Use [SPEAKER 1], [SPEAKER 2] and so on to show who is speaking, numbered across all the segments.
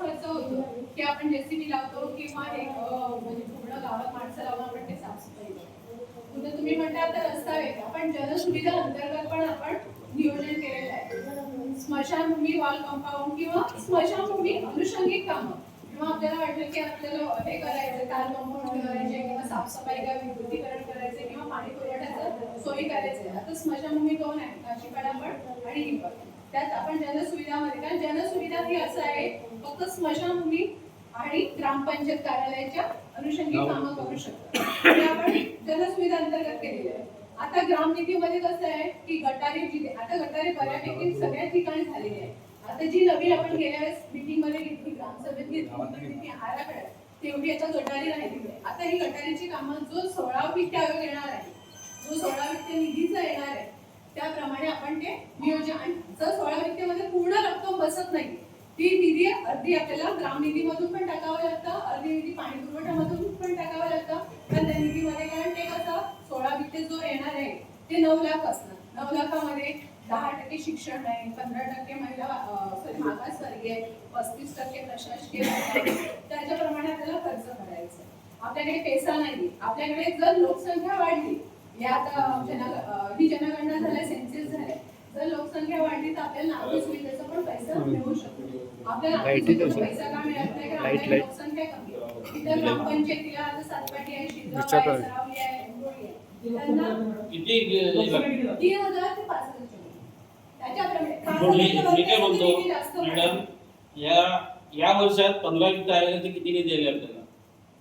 [SPEAKER 1] खर्च होतो की आपण जेसीबी लावतो किंवा एक म्हणजे पूर्ण गावात माणसं लावून आपण ते साफसफाई करतो. उद्या तुम्ही म्हणता आता रस्ता वेगळा, पण जनसुविधा अंतर्गत पण आपण नियोजन केलेलं आहे. स्मशानभूमी, वॉल कंपाऊंड किंवा स्मशानभूमी अनुषंगिक कामं किंवा आपल्याला वाटलं की आपल्याला हे करायचं, कार कंपाऊंड करायचे किंवा साफसफाई किंवा विद्युतीकरण करायचे किंवा पाणी पुरवठ्याचं सोयी करायचे. आता स्मशानभूमी 2 आहे, काशीपाडा पण आणि ही पण. त्यात आपण जनसुविधामध्ये, कारण जनसुविधा ही असं आहे फक्त स्मशानभूमी आणि ग्रामपंचायत कार्यालयाच्या अनुषंगिक कामं करू शकतो. हे आपण जनसुविधा अंतर्गत केलेले आहे. आता ग्रामनिधीमध्ये कसं आहे की गटारी जी, आता गटारी बऱ्यापैकी सगळ्या ठिकाणी झालेली आहे. आता जी नवीन आपण गेल्या वेळेस मीटिंग मध्ये घेतली, ग्रामसभेत घेतली आराखड्यात, तेवढी आता गटारी राहिलेली आहे. आता ही गटारीची कामं जो 16 वित्त आयोग येणार आहे, जो 16 वित्त निधीचा येणार आहे, त्याप्रमाणे आपण ते नियोजन, आणि जर 16 वित्तेमध्ये पूर्ण रक्कम बसत नाही, ती निधी अर्धी आपल्याला ग्रामनिधीमधून पण टाकावं लागतं, अर्धी निधी पाणी पुरवठ्यामधून पण टाकावं लागतं. पण त्या निधीमध्ये कारण ते कसं 16 वित्ते जो येणार आहे ते 9 लाख असणार. 9 लाखामध्ये 10% शिक्षण आहे, 15% महिला मागासवर्गीय, 35% प्रशासकीय, त्याच्याप्रमाणे आपल्याला खर्च करायचा. आपल्याकडे पैसा नाही. आपल्याकडे जर लोकसंख्या वाढली, या आता ही जनगणना झाल्या, सेन्सस झाले, जर लोकसंख्या वाढली तर आपल्याला नागरी सुविधेचा पण पैसा मिळू शकतो. आपल्याला पैसा का मिळत नाही, कारण आपल्याला लोकसंख्या कमी आहे. इतर ग्रामपंचायतीला आता सातपाटी आहे, शिरगाव आहे, सरावली आहे, हिंगोली आहे, त्यांना
[SPEAKER 2] किती
[SPEAKER 1] 3000 ते 5000.
[SPEAKER 2] मी काय बोलतो मॅडम, या वर्षात 15 वित्त आयोगाचे किती निधी आले आपल्याला?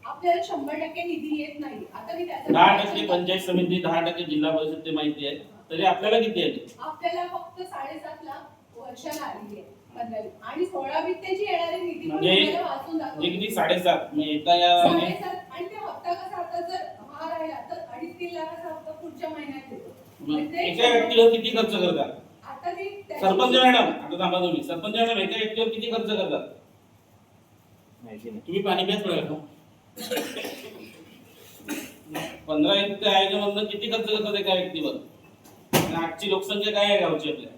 [SPEAKER 1] आपल्याला 100% निधी येत नाही. आता मी त्याचा
[SPEAKER 2] 10% पंचायत समिती, 10% जिल्हा परिषद, ते माहिती आहे. तरी आपल्याला किती आले?
[SPEAKER 1] आपल्याला फक्त 7.5 लाख वर्षाला आलेली आहे 15. आणि 16 वित्ताची येणारी निधी पण
[SPEAKER 2] म्हणजे
[SPEAKER 1] वाचून दाखवतो.
[SPEAKER 2] किती 7.5 म्हणजे एका या
[SPEAKER 1] 7.5. आणि ते हप्ता कसा, आता जर हा राहिला तर 2.5-3 लाखाचा हप्ता पुढच्या महिन्यात येतो.
[SPEAKER 2] एका व्यक्तीवर किती खर्च करतात?
[SPEAKER 1] आता ती
[SPEAKER 2] सरपंच मॅडम, आता थांबा तुम्ही, सरपंच मॅडम एका व्यक्तीवर किती खर्च करतात? तुम्ही पाणी प्याच पडेल. 15 वित्त आयोगामधून किती खर्च करतात एका व्यक्तीवर? आजची लोकसंख्या काय आहे गावची आपल्या?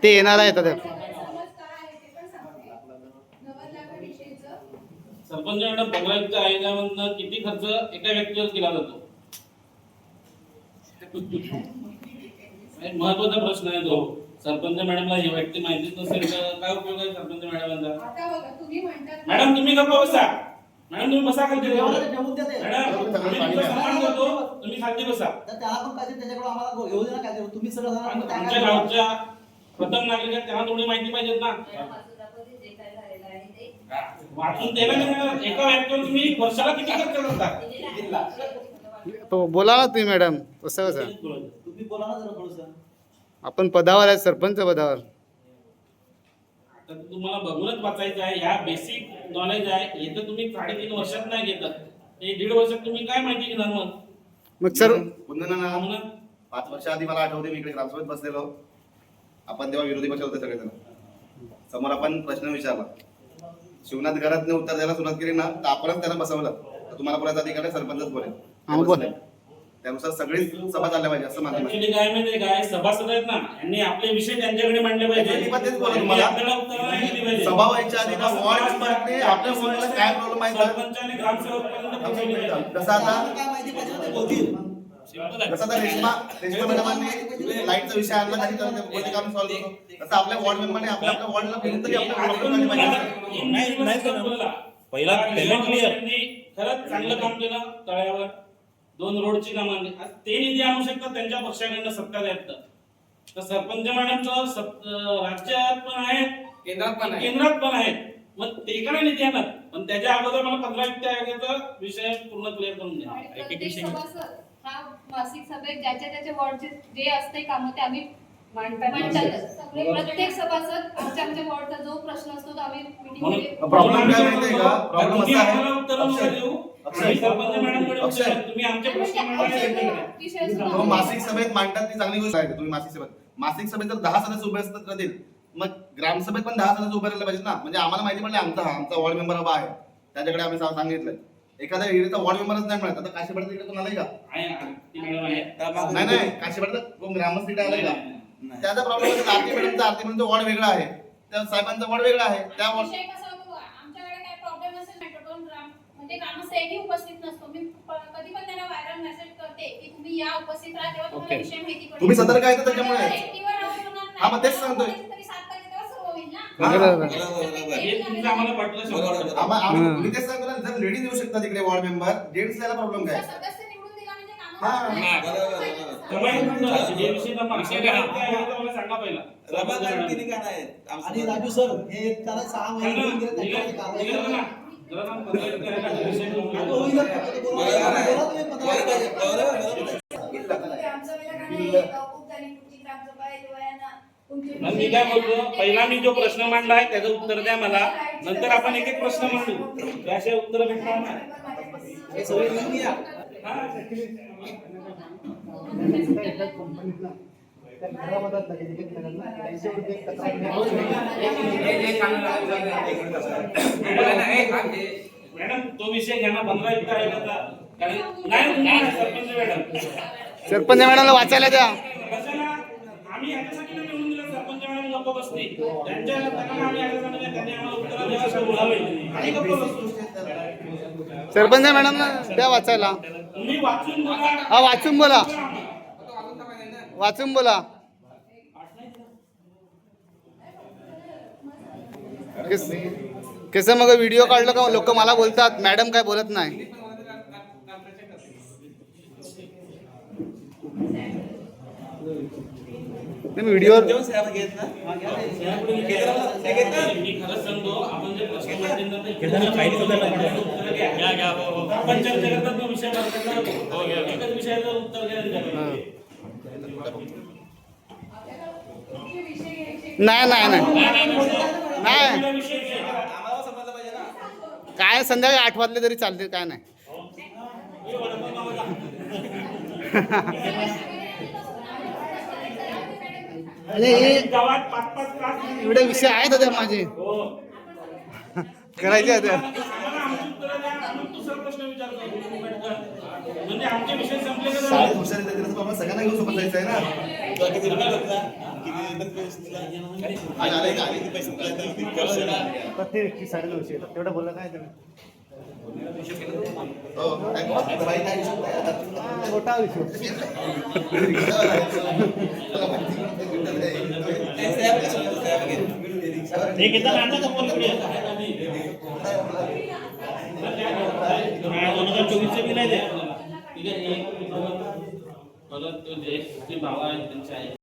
[SPEAKER 3] ते येणार आहे आता.
[SPEAKER 2] सरपंच मॅडम, 15 वित्त आयोगामधून किती खर्च एका व्यक्तीवर केला जातो? महत्वाचा प्रश्न आहे तो. सरपंच मॅडमला ही व्यक्ती माहितीच नसेल तर काय उपयोग आहे सरपंच मॅडमांचा? मॅडम तुम्ही गप्प बसा. मॅडम तुम्ही बसा खाली. मॅडम तुम्ही तुमचा सन्मान करतो, तुम्ही खाली बसा. आमच्या गावच्या प्रथम नागरिक आहेत, त्यांना थोडी माहिती पाहिजेत ना. वाचून द्यायला नाही. एका व्यक्तीवर तुम्ही वर्षाला किती खर्च करता?
[SPEAKER 3] बोला ना तुम्ही मॅडम. कसं
[SPEAKER 4] तुम्ही बोला ना जरा थोडंसं.
[SPEAKER 3] आपण पदावर आहे, सरपंच पदावर.
[SPEAKER 2] आता तुम्हाला बघूनच वाचायचं आहे. ह्या बेसिक नॉलेज आहे, हे तर तुम्ही 3.5 वर्षात नाही घेतात. हे 1.5 वर्षात तुम्ही काय माहिती घेणार
[SPEAKER 3] मग सर?
[SPEAKER 5] 5 वर्ष आधी मला आठवते, मी इकडे ग्रामसभेत बसलेलो. आपण तेव्हा विरोधी पक्ष होते सगळेजण. समोर आपण प्रश्न विचारला, शिवनाथ घरात उत्तर द्यायला सुरुवात केली ना, तर आपणच त्यांना बसवलं. तर तुम्हाला बोलायचा अधिकार आहे, सरपंचच बोलेल. त्यानुसार सगळी सभा चालल्या पाहिजे असं मानलं.
[SPEAKER 2] ऍक्च्युअली काय माहितीये काय, सभासद आहेत ना, यांनी आपले विषय त्यांच्याकडे मांडले पाहिजे.
[SPEAKER 5] सभा व्हायच्या आधी ना वॉर्ड मेंबरने आपल्या वॉर्डला काय प्रॉब्लेम आहे
[SPEAKER 2] सरपंचाने ग्रामसेवक पर्यंत
[SPEAKER 5] जसं आता रेश्मा मॅडमांनी लाईटचा विषय आणला, कधी कोणते काम सॉल्व्ह होतो, तसं आपल्या वॉर्ड मेंबरने आपल्या वॉर्डला कोणतरी
[SPEAKER 2] पहिला पेमेंट क्लिअर. खरंच चांगलं काम केलं तळ्यावर. 2 रोडची कामं ते निधी आणू शकतात त्यांच्या पक्षाकडनं, सत्ता द्यायचं. तर सरपंच मॅडमचं राज्यात पण आहेत, केंद्रात पण आहेत. मग ते काय निधी आणत, पण त्याच्या अगोदर मला 15 वित्त आयोगाचा विषय पूर्ण क्लिअर करून द्या.
[SPEAKER 6] हा मासिक सभेत ज्याच्या त्याच्या वॉर्डचे जे असते काम ते आम्ही मांडतात. प्रत्येक सभासद आमच्या वॉर्डचा जो प्रश्न असतो तो आम्ही मीटिंगमध्ये.
[SPEAKER 5] प्रॉब्लेम काय माहितीये का, प्रॉब्लेम
[SPEAKER 2] तुम्ही
[SPEAKER 5] असा
[SPEAKER 2] आम्हाला उत्तर नका देऊ. आणि सरपंच मॅडमकडे उत्तर द्या. तुम्ही आमच्या प्रश्न मांडा.
[SPEAKER 5] मासिक सभेत मांडतात ती चांगली गोष्ट आहे. तुम्ही मासिक सभेत जर 10 सदस्य उभे असतात राहतील, मग ग्रामसभेत पण 10 सदस्य उभे राहिले पाहिजे ना. म्हणजे आम्हाला माहिती पडले आमचा वॉर्ड मेंबर हवा आहे, त्याच्याकडे आम्ही सांगितलंय. एखाद्या एरियाचा वॉर्ड मेंबरच नाही मिळत. आता काशीवाडा तिकडे कोण आलाय का?
[SPEAKER 2] आहे आरती मॅडम आहे.
[SPEAKER 5] नाही काशीवाडा कोण ग्रामस्थ तिकडे आलाय का? त्याचा प्रॉब्लेम आहे. आरती मॅडमचा वॉर्ड वेगळा आहे, त्या साहेबांचा वॉर्ड वेगळा आहे. त्या वॉर्ड
[SPEAKER 1] विषय कसा होतो, आमच्याकडे काय प्रॉब्लेम असेल मेट्रोटोन म्हणजे ग्रामस्थ एकही उपस्थित नसतो. मी कधी पण त्यांना व्हायरल मेसेज करते की तुम्ही या उपस्थित राहा, तेव्हा तुम्हाला विषय माहिती पडेल.
[SPEAKER 5] तुम्ही सतर्क आहे तर त्याच्यामुळे.
[SPEAKER 1] एकटीवर राहून होणार नाही.
[SPEAKER 5] हा, मग तेच सांगतोय.
[SPEAKER 1] तरी 7 तारखेला सर्व होईल ना.
[SPEAKER 2] हे तुमचं आम्हाला पटलं 100%.
[SPEAKER 5] मी तेच सांगतो ना, जर लेडीज येऊ शकतात तिकडे वॉर्ड मेंबर, जेंट्स यायला प्रॉब्लेम काय?
[SPEAKER 1] सदस्य निवडून दिला म्हणजे
[SPEAKER 5] हा.
[SPEAKER 2] हे विषय मला सांगा पहिला.
[SPEAKER 4] आणि राजू सर हे त्याला 6 महिने होऊन गेले, त्याच्यामध्ये कारवाई करा.
[SPEAKER 2] मी काय बोलतो, पहिला मी जो प्रश्न मांडलाय त्याचं उत्तर द्या मला, नंतर आपण एक एक प्रश्न मांडू. त्याशिवाय उत्तर भेटणार नाही.
[SPEAKER 4] हे सगळे लिहून घ्या.
[SPEAKER 2] मॅडम तो विषय घ्या ना. 15 युक्त आहे का? कारण नाही तुम्ही ना, सरपंच मॅडम.
[SPEAKER 3] सरपंच मॅडमला वाचायला द्या.
[SPEAKER 2] कशाला? आम्ही याच्यासाठी नाही निवडून दिलं. सरपंच मॅडम गप्प बसली. त्यांच्या त्यांना आम्ही याच्यासाठी नाही, त्यांनी आम्हाला उत्तर द्यायला बोलावे आणि गप्प बसलो.
[SPEAKER 3] सरपंच मॅडमला द्या वाचायला.
[SPEAKER 2] तुम्ही वाचून बघा.
[SPEAKER 3] हा, वाचून बोला. वाचून बोला. कसं मग व्हिडिओ काढलं का लोक मला बोलतात मॅडम काय बोलत नाही. व्हिडिओ
[SPEAKER 2] मी खरंच सांगतो, आपण जे प्रश्न मांडले ना, ते उत्तर घ्या. आपण चर्चा करतात ना, विषय मांडतात, एकच विषयाचं उत्तर घ्या.
[SPEAKER 3] नाही नाही नाही नाही
[SPEAKER 2] विषय
[SPEAKER 3] काय संध्याकाळी 8 वाजले तरी चालते, काय नाही. अरे हे
[SPEAKER 2] गावात 5-5 तास
[SPEAKER 3] एवढे विषय आहेत होते माझे
[SPEAKER 2] हो.
[SPEAKER 3] करायचे होते.
[SPEAKER 2] आम्हाला आमची उत्तरं द्या, आम्ही दुसरा प्रश्न विचारतो. म्हणजे आमचे विषय संपले का?
[SPEAKER 5] साहेब हुशार आहेत, त्याचं आपण सगळ्यांना घेऊन सोबत जायचं आहे ना. आज आलंय का?
[SPEAKER 3] प्रत्येक व्यक्ती 9:30 येतात, तेवढं बोललं काय तुम्ही.
[SPEAKER 5] हो, बाई नाही दिसत नाही.
[SPEAKER 3] मोठा विषय.
[SPEAKER 2] एक एकदा आणलं का फोन पुढे? 2024 बी नाही द्या. ठीक आहे. परत जे भाव आहेत त्यांचे आहे.